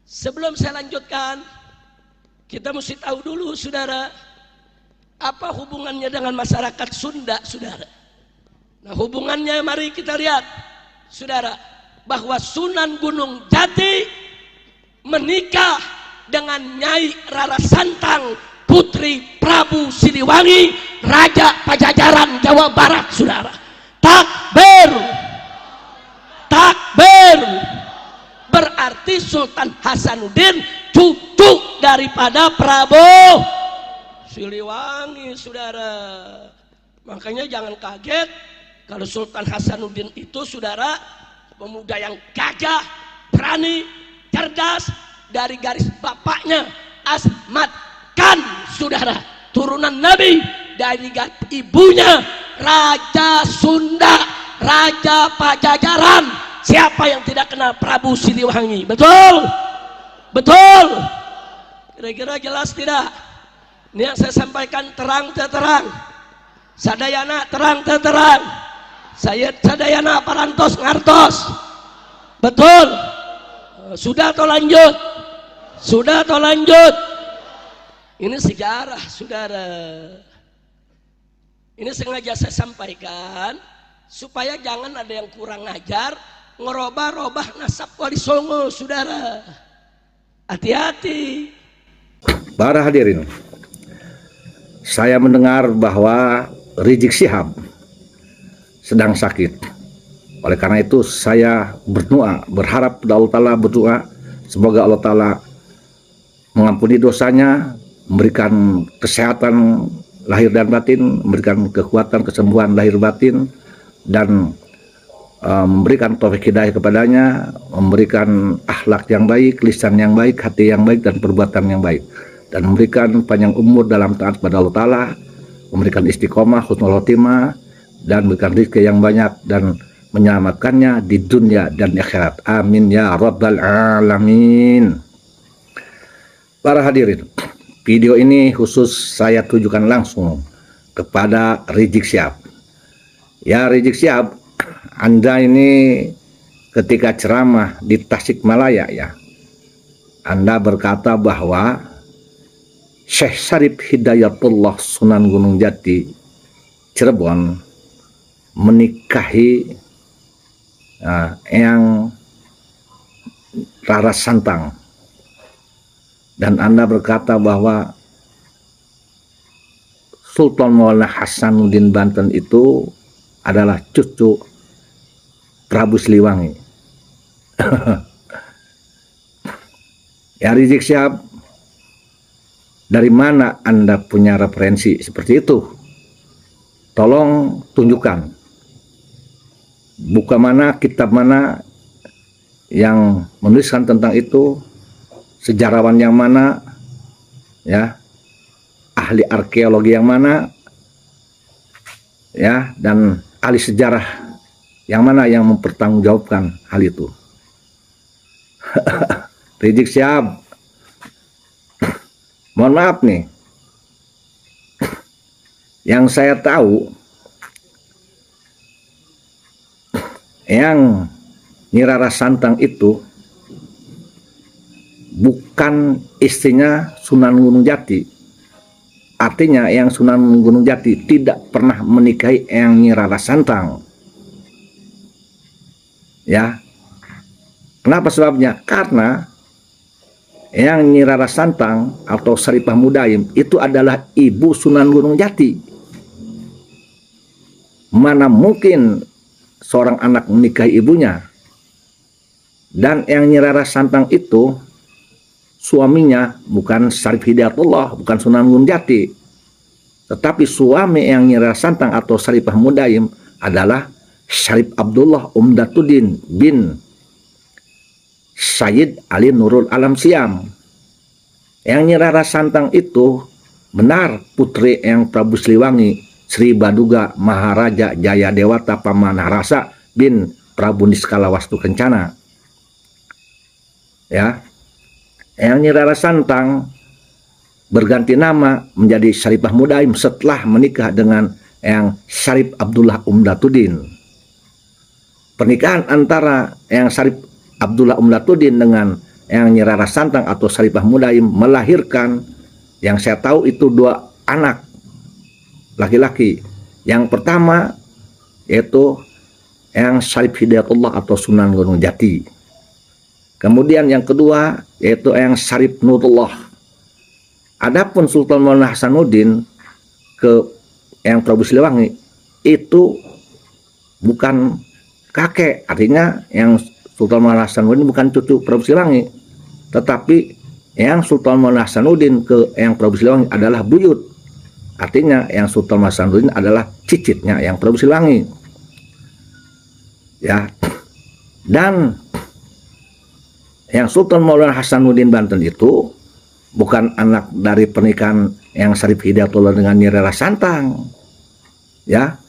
Sebelum saya lanjutkan, kita mesti tahu dulu saudara, apa hubungannya dengan masyarakat Sunda saudara. Nah hubungannya mari kita lihat saudara, bahwa Sunan Gunung Jati menikah dengan Nyai Rara Santang, putri Prabu Siliwangi, Raja Pajajaran Jawa Barat saudara. Takbir, takbir. Berarti Sultan Hasanuddin cucu daripada Prabu Siliwangi saudara. Makanya jangan kaget kalau Sultan Hasanuddin itu saudara pemuda yang gagah, berani, cerdas, dari garis bapaknya Asmat Khan saudara, turunan Nabi, dari ibunya Raja Sunda, Raja Pajajaran. Siapa yang tidak kenal Prabu Siliwangi? Betul? Betul? Kira-kira jelas tidak? Ini yang saya sampaikan terang terang. Sadayana terang terang. Saya sadayana parantos ngartos. Betul? Sudah atau lanjut? Sudah atau lanjut? Ini sejarah saudara. Ini sengaja saya sampaikan supaya jangan ada yang kurang ajar ngerobah-robah nasab Wali Songo saudara. Hati-hati. Para hadirin, saya mendengar bahwa Rizik Syihab sedang sakit. Oleh karena itu saya berdoa, berharap kepada Allah Ta'ala, berdoa semoga Allah Ta'ala mengampuni dosanya, memberikan kesehatan lahir dan batin, memberikan kekuatan kesembuhan lahir batin, dan memberikan taufik hidayah kepadanya, memberikan akhlak yang baik, lisan yang baik, hati yang baik, dan perbuatan yang baik, dan memberikan panjang umur dalam taat kepada Allah Ta'ala, memberikan istiqomah, husnul khotimah, dan memberikan rezeki yang banyak, dan menyelamatkannya di dunia dan akhirat. Amin ya rabbal alamin. Para hadirin, video ini khusus saya tujukan langsung kepada Rizik Syihab. Ya Rizik Syihab, Anda ini ketika ceramah di Tasikmalaya ya, Anda berkata bahwa Syekh Syarif Hidayatullah Sunan Gunung Jati Cirebon menikahi Eyang Rara Santang, dan Anda berkata bahwa Sultan Maulana Hasanuddin Banten itu adalah cucu Prabu Siliwangi. Ya Rizik Syihab, dari mana Anda punya referensi seperti itu? Tolong tunjukkan. Buku mana, kitab mana yang menuliskan tentang itu, sejarawan yang mana, ya, ahli arkeologi yang mana, ya, dan ahli sejarah yang mana yang mempertanggungjawabkan hal itu. Rizik Syihab, mohon maaf nih, yang saya tahu yang Nyi Rara Santang itu bukan istrinya Sunan Gunung Jati. Artinya yang Sunan Gunung Jati tidak pernah menikahi yang Nyi Rara Santang. Ya, kenapa sebabnya? Karena yang Nyi Rara Santang atau Saripah Mudaim itu adalah ibu Sunan Gunung Jati. Mana mungkin seorang anak menikahi ibunya? Dan yang Nyi Rara Santang itu suaminya bukan Syarif Hidayatullah, bukan Sunan Gunung Jati, tetapi suami yang Nyi Rara Santang atau Saripah Mudaim adalah Syarif Abdullah Umdatuddin bin Sayyid Ali Nurul Alam Siam. Yang Nyi Rara Santang itu benar putri yang Prabu Siliwangi, Sri Baduga Maharaja Jaya Dewata Pamanarasa bin Prabu Niskala Wastu Kencana. Ya, yang Nyi Rara Santang berganti nama menjadi Syaripah Mudaim setelah menikah dengan yang Syarif Abdullah Umdatuddin. Pernikahan antara yang Syarif Abdullah Umdatuddin dengan Yang Nyi Rara Santang atau Saripah Mudaim melahirkan, yang saya tahu itu 2 anak laki-laki. Yang pertama yaitu Eyang Syarif Hidayatullah atau Sunan Gunung Jati. Kemudian yang kedua yaitu Eyang Syarif Nurullah. Adapun Sultan Maulana Hasanuddin ke Eyang Prabu Siliwangi itu bukan kakek, artinya yang Sultan Maulana Hasanuddin bukan cucu Prabu Siliwangi, tetapi yang Sultan Maulana Hasanuddin ke Eyang Prabu Siliwangi adalah buyut, artinya yang Sultan Maulana Hasanuddin adalah cicitnya yang Prabu Siliwangi. Ya, dan yang Sultan Maulana Hasanuddin Banten itu bukan anak dari pernikahan yang Syarif Hidayatullah dengan Nyi Rara Santang. Ya,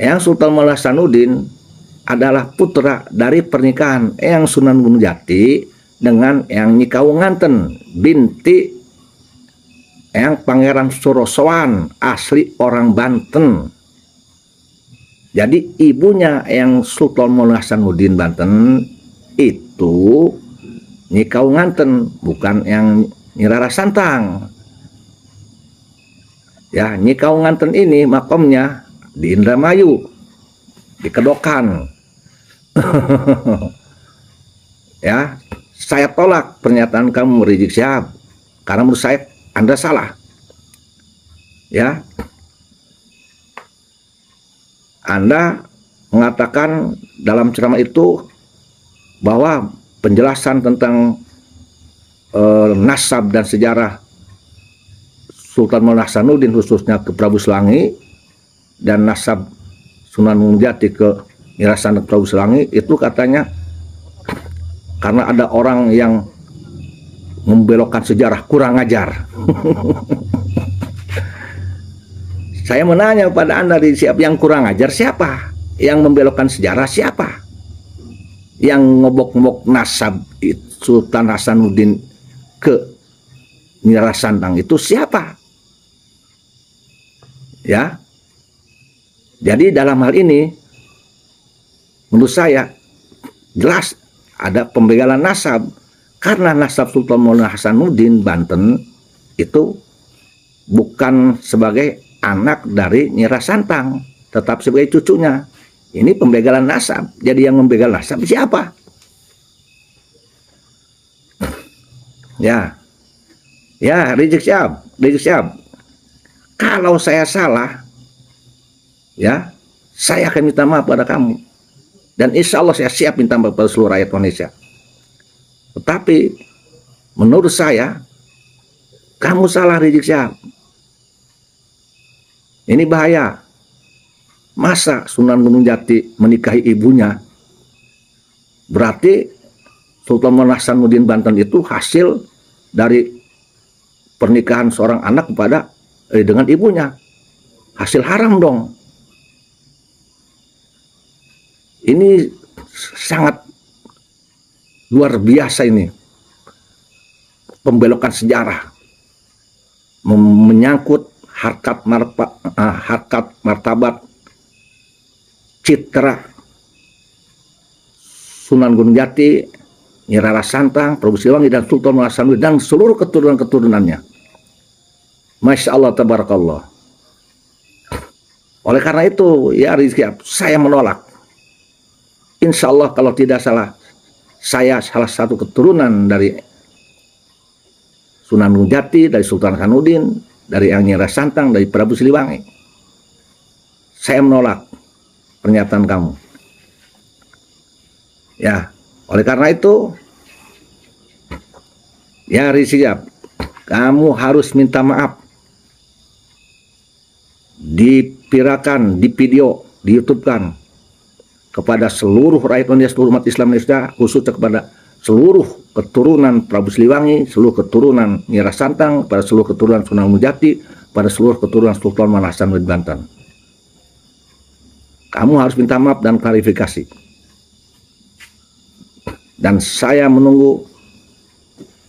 yang Sultan Maulana Hasanuddin adalah putra dari pernikahan yang Sunan Gunung Jati dengan yang Nyi Kawunganten binti yang Pangeran Surosoan, asli orang Banten. Jadi ibunya yang Sultan Maulana Hasanuddin Banten itu Nyi Kawunganten, bukan yang Nyi Rara Santang. Ya, Nyi Kawunganten ini makomnya di Indramayu, di Kedokan. Ya, saya tolak pernyataan kamu Rizik Syihab, karena menurut saya Anda salah. Ya, Anda mengatakan dalam ceramah itu bahwa penjelasan tentang nasab dan sejarah Sultan Maulana Hasanuddin khususnya ke Prabu Siliwangi dan nasab Sunan Gunung Jati ke Nyi Rara Santang Prabu Siliwangi itu katanya karena ada orang yang membelokkan sejarah, kurang ajar. Saya menanya kepada Anda, siapa yang kurang ajar? Siapa? Yang membelokkan sejarah siapa? Yang ngobok-ngobok nasab Sultan Hasanuddin ke Nyi Rara Santang itu siapa? Ya. Jadi dalam hal ini menurut saya jelas ada pembegalan nasab, karena nasab Sultan Maulana Hasanuddin Banten itu bukan sebagai anak dari Nyi Rara Santang, tetap sebagai cucunya. Ini pembegalan nasab. Jadi yang membegal nasab siapa? Ya, Rizik Syihab. Kalau saya salah, ya, saya akan minta maaf pada kamu. Dan insya Allah saya siap minta maaf pada seluruh rakyat Indonesia. Tetapi menurut saya, kamu salah Rizik Syihab. Ini bahaya. Masa Sunan Gunung Jati menikahi ibunya? Berarti Sultan Maulana Hasanuddin Banten itu hasil dari pernikahan seorang anak dengan ibunya. Hasil haram dong. Ini sangat luar biasa ini. Pembelokan sejarah. Menyangkut harkat martabat citra Sunan Gunung Jati, Nyi Rara Santang, Prabu Siliwangi, dan Sultan Maulana Hasanuddin dan seluruh keturunan-keturunannya. Masya Allah, tabarakallah. Oleh karena itu, ya Rizik Syihab, saya menolak. Insya Allah kalau tidak salah, saya salah satu keturunan dari Sunan Gunung Jati, dari Sultan Hasanuddin, dari Nyi Rara Santang, dari Prabu Siliwangi. Saya menolak pernyataan kamu. Ya, oleh karena itu, ya Rizik Syihab, kamu harus minta maaf. Dipirakan, di video, di YouTube-kan kepada seluruh rakyat Indonesia, seluruh umat Islam Indonesia, khususnya kepada seluruh keturunan Prabu Siliwangi, seluruh keturunan Nyi Rara Santang, pada seluruh keturunan Sunan Gunung Jati, pada seluruh keturunan Sultan Maulana Hasanuddin Banten. Kamu harus minta maaf dan klarifikasi. Dan saya menunggu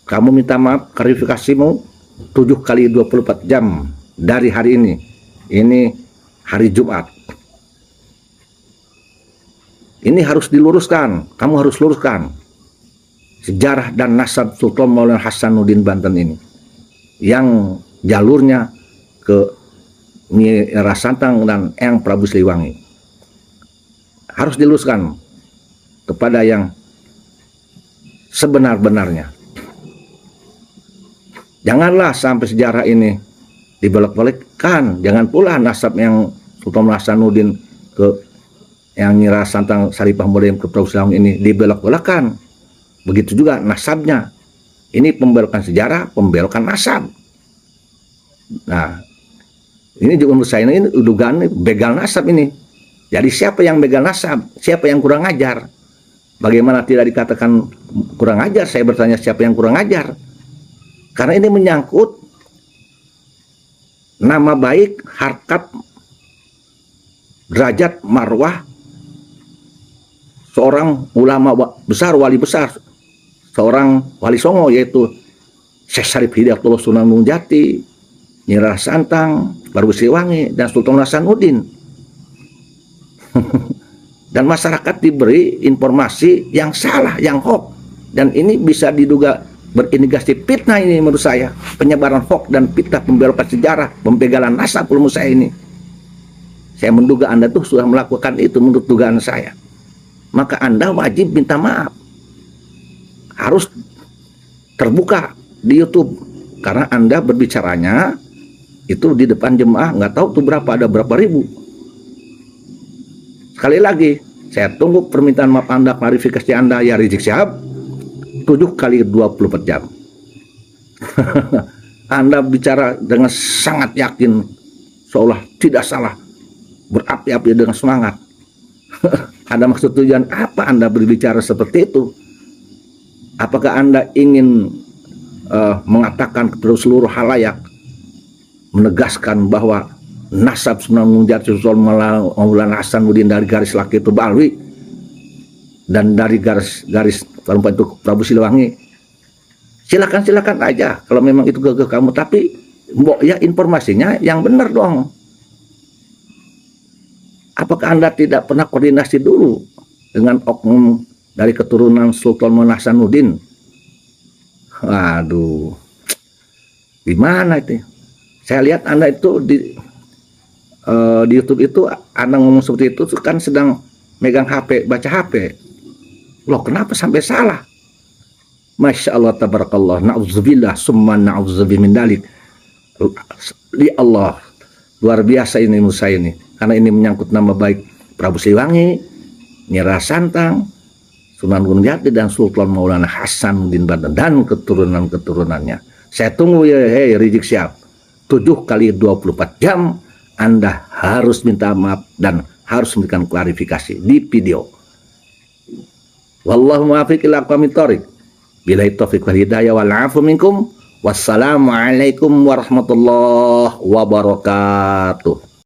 kamu minta maaf, klarifikasimu 7 kali 24 jam dari hari ini. Ini hari Jumat. Ini harus diluruskan, kamu harus luruskan. sejarah dan nasab Sultan Maulana Hasanuddin Banten ini, yang jalurnya ke Nyi Rara Santang dan Eyang Prabu Siliwangi, harus diluruskan kepada yang sebenar-benarnya. Janganlah sampai sejarah ini dibalik-balikkan. Jangan pula nasab yang Sultan Hasanuddin ke yang Nyi Rara Santang Saripah Mudaim ke Prabu Siliwangi ini dibelok-belokkan. Begitu juga nasabnya. Ini pembelokan sejarah, pembelokan nasab. Nah, ini juga menurut saya ini dugaan begal nasab ini. Jadi siapa yang begal nasab? Siapa yang kurang ajar? Bagaimana tidak dikatakan kurang ajar? Saya bertanya siapa yang kurang ajar? Karena ini menyangkut nama baik, harkat, derajat, marwah seorang ulama besar, wali besar, seorang wali songo, yaitu Syekh Syarif Hidayatullah Sunan Gunung Jati, Nyi Rara Santang, Prabu Siliwangi, dan Sultan Hasanuddin. Dan masyarakat diberi informasi yang salah, yang hoax, dan ini bisa diduga berindikasi fitnah ini menurut saya, penyebaran hoax dan fitnah, pembelokan sejarah, pembegalan nasab menurut saya ini. Saya menduga Anda tuh sudah melakukan itu menurut dugaan saya. Maka Anda wajib minta maaf. Harus terbuka di YouTube, karena Anda berbicaranya itu di depan jemaah, nggak tahu tuh berapa, ada berapa ribu. Sekali lagi, saya tunggu permintaan maaf Anda, klarifikasi Anda ya Rizik Syihab, 7 kali 24 jam. Anda bicara dengan sangat yakin, seolah tidak salah, berapi-api dengan semangat. Ada maksud tujuan apa Anda berbicara seperti itu? Apakah Anda ingin mengatakan kepada seluruh halayak, menegaskan bahwa nasab Sunan Gunung Jati Sultan Maulana Hasanuddin dari garis laki itu Balwi, dan dari garis perempuan itu Prabu Siliwangi? Silakan aja kalau memang itu ke kamu, tapi ya informasinya yang benar dong. Apakah Anda tidak pernah koordinasi dulu dengan oknum dari keturunan Sultan Maulana Hasanuddin? Waduh, gimana itu? Saya lihat Anda itu di YouTube itu Anda ngomong seperti itu kan sedang megang HP, baca HP. Loh, kenapa sampai salah? Masya Allah, tabarakallah, na'udzubillah, summa na'udzubillah min dalik. Di Allah, luar biasa ini menurut saya ini. Karena ini menyangkut nama baik Prabu Siliwangi, Nyi Rara Santang, Sunan Gunung Jati, dan Sultan Maulana Hasanuddin Banten, dan keturunan-keturunannya. Saya tunggu ya, hei Rizik Syihab, 7 kali 24 jam Anda harus minta maaf dan harus memberikan klarifikasi di video. Wallahu muwaffiq ila aqwamit thoriq. Billahi taufiq wal hidayah wal 'afu minkum. Wassalamualaikum warahmatullahi wabarakatuh.